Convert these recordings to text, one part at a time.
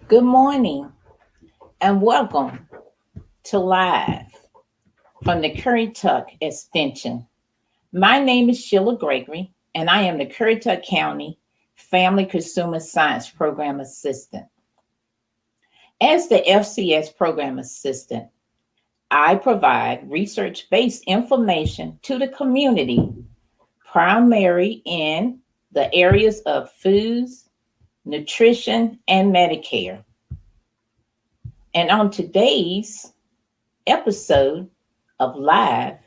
Good morning and welcome to Live from the Currituck Extension. My name is Sheila Gregory, and I am the Currituck County Family Consumer Science Program Assistant. As the FCS Program Assistant, I provide research based information to the community, primarily in the areas of foods, nutrition, and Medicare. And on today's episode of Live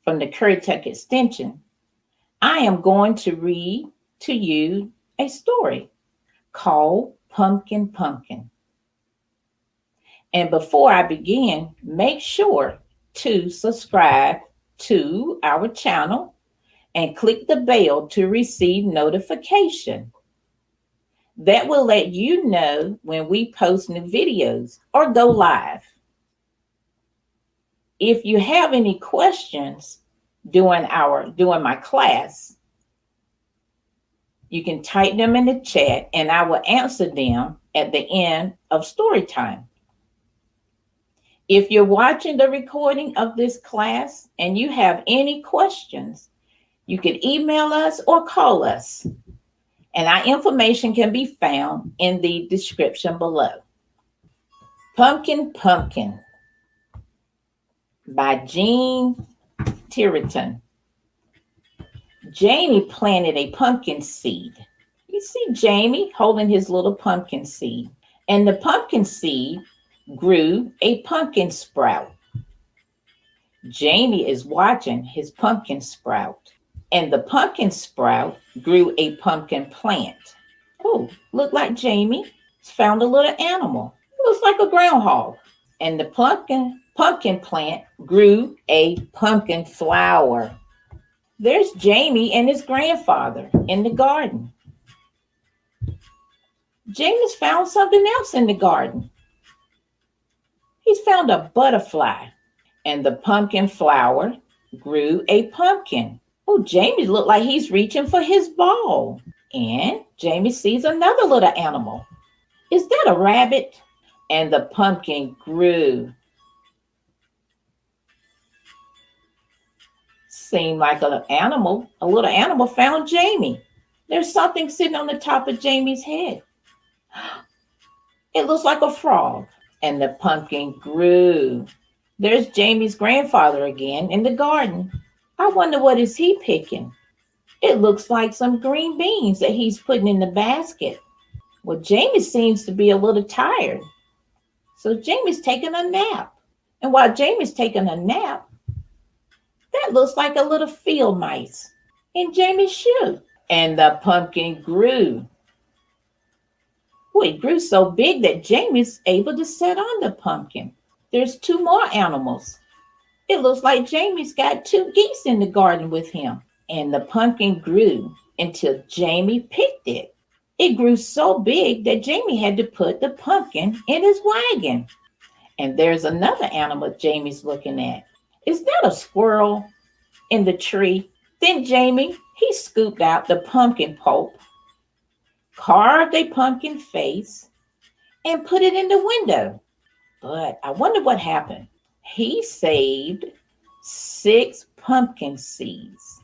from the Currituck Extension, I am going to read to you a story called Pumpkin Pumpkin. And before I begin, make sure to subscribe to our channel and click the bell to receive notification. That will let you know when we post new videos or go live. If you have any questions during my class, you can type them in the chat and I will answer them at the end of story time. If you're watching the recording of this class and you have any questions, you can email us or call us, and our information can be found in the description below. Pumpkin Pumpkin by Jeanne Titherington. Jamie planted a pumpkin seed. You see Jamie holding his little pumpkin seed, and the pumpkin seed grew a pumpkin sprout. Jamie is watching his pumpkin sprout, and the pumpkin sprout grew a pumpkin plant. Oh, look like Jamie found a little animal. It looks like a groundhog. And the pumpkin plant grew a pumpkin flower. There's Jamie and his grandfather in the garden. Jamie's found something else in the garden. He's found a butterfly, and the pumpkin flower grew a pumpkin. Oh, Jamie looked like he's reaching for his ball. And Jamie sees another little animal. Is that a rabbit? And the pumpkin grew. Seemed like a little animal found Jamie. There's something sitting on the top of Jamie's head. It looks like a frog. And the pumpkin grew. There's Jamie's grandfather again in the garden. I wonder what is he picking? It looks like some green beans that he's putting in the basket. Well, Jamie seems to be a little tired. So Jamie's taking a nap. And while Jamie's taking a nap, that looks like a little field mice in Jamie's shoe. And the pumpkin grew. Well, it grew so big that Jamie's able to sit on the pumpkin. There's two more animals. It looks like Jamie's got two geese in the garden with him. And the pumpkin grew until Jamie picked it. It grew so big that Jamie had to put the pumpkin in his wagon. And there's another animal Jamie's looking at. Is that a squirrel in the tree? Then Jamie, he scooped out the pumpkin pulp, carved a pumpkin face, and put it in the window. But I wonder what happened. He saved 6 pumpkin seeds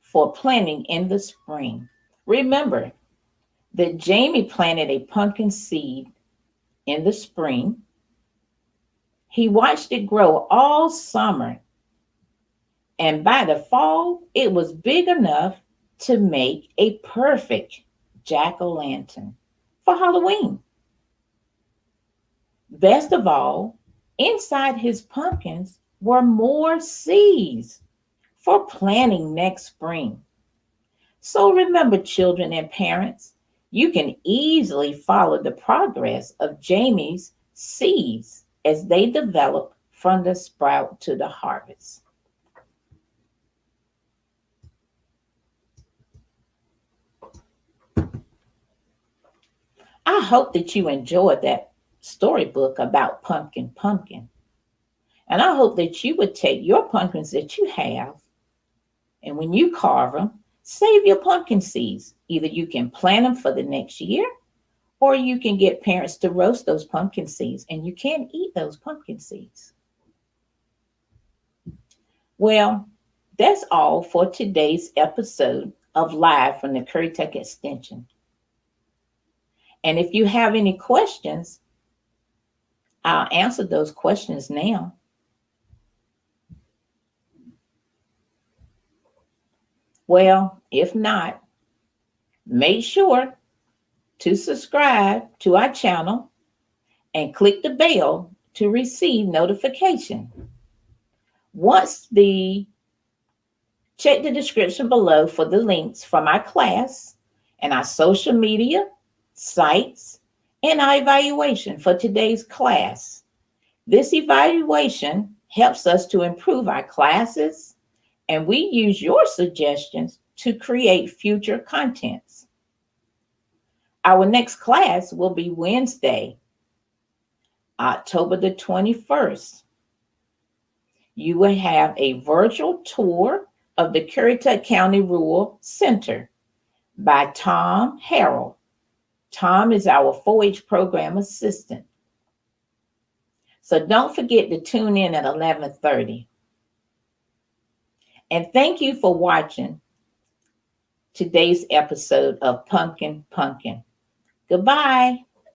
for planting in the spring. Remember that Jamie planted a pumpkin seed in the spring. He watched it grow all summer. And by the fall, it was big enough to make a perfect jack-o'-lantern for Halloween. Best of all, inside his pumpkins were more seeds for planting next spring. So remember, children and parents, you can easily follow the progress of Jamie's seeds as they develop from the sprout to the harvest. I hope that you enjoyed that storybook about Pumpkin Pumpkin. And I hope that you would take your pumpkins that you have, and when you carve them, save your pumpkin seeds. Either you can plant them for the next year, Or you can get parents to roast those pumpkin seeds, and you can eat those pumpkin seeds. Well, that's all for today's episode of Live from the Currituck Extension. And if you have any questions, I'll answer those questions now. Well, if not, make sure to subscribe to our channel and click the bell to receive notification. Check the description below for the links from our class and our social media, sites, and our evaluation for today's class. This evaluation helps us to improve our classes, and we use your suggestions to create future contents. Our next class will be Wednesday, October the 21st. You will have a virtual tour of the Currituck County Rural Center by Tom Harrell. Tom is our 4-H program assistant. So don't forget to tune in at 11:30. And thank you for watching today's episode of Pumpkin Pumpkin. Goodbye.